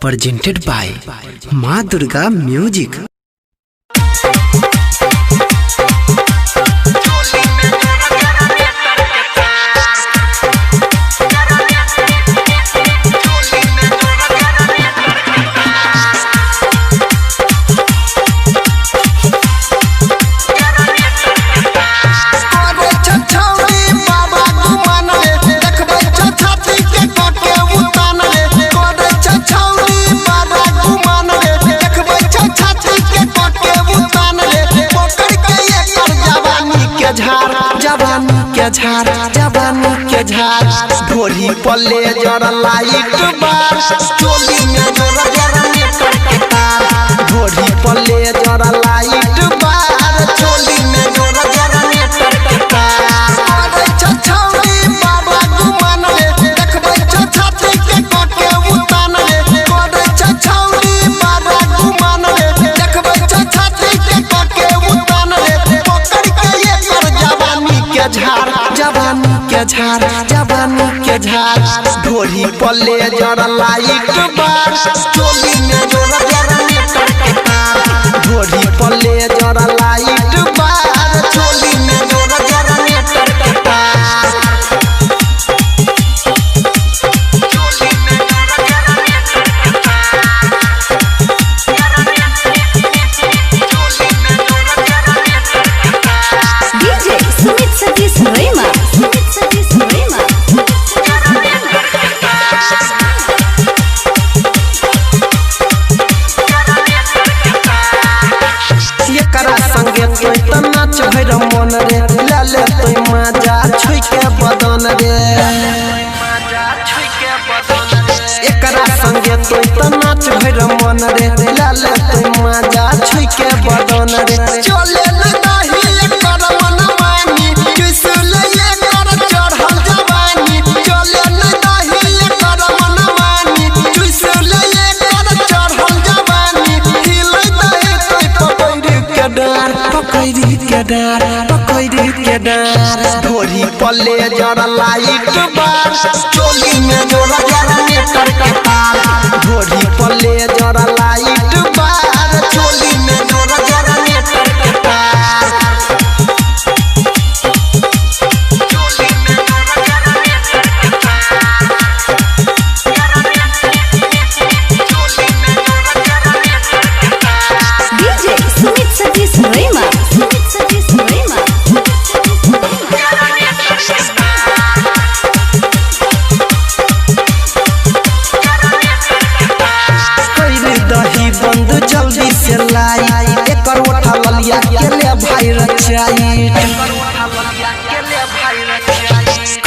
presented by माँ Durga music. जवानी के झार ढोली पल्ले जरा लाइट बार चोली में जरा जरा नेटर के तार ढोली पल्ले जरा लाइट बार चोली में जरा जरा नेटर के तार अरे छछौरी बाबा गुमान रे देखबै छछाती के कोटे उतान रे अरे छछौरी बाबा गुमान रे देखबै छछाती के कोटे उतान रे पकड़ के ये कर जवानी के झार ढोली पल्ले जरा लाइट बार चोली में जरा जरा नेटर के तार ढोली पल्ले जरा लाइट बार चोली में जरा जरा नेटर के तार चोली में जरा जरा नेटर के तार डीजे सुमित सतीश रेमा नाच भैर मन रे लाले तोय मजा छुई के बदन रे एकरा संगे तोय त नाच भैर मन रे लाले तोय मजा छुई के बदन रे चले नहीं एकर मन मानी किसल एकर चढ़ल जवानी चले नहीं एकर मन मानी किसल एकर चढ़ल जवानी हिलै दे तोय पकड़ के डार ढोली पल्ले जरा लाइट बार चोली में जरा जरा नेटर के तार ढोली पल्ले जरा लाइट बार चोली में जरा जरा नेटर के तार चोली में जरा जरा नेटर के तार डीजे सुमित सतीश रेमा बंद जल्दी से लाई एकर उठा ललिया के ले भाई रचाई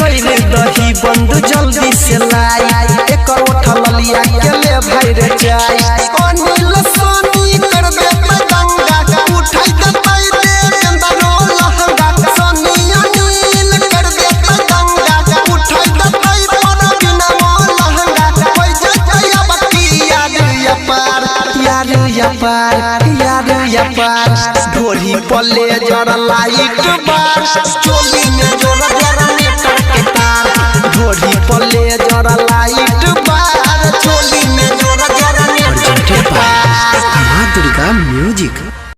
कइले दही बंद जल्दी से लाई एकर उठा ललिया के ले भाई रचाई अनिल सोनी कर दे दंगा उठाई दतई दे चंदनो लहंगा सोनी अनिल कर दे दंगा उठाई दतई पर बिना लहंगा होई जतया बकी यार या पार ढोली पल्ले जरा लाइट बार चोली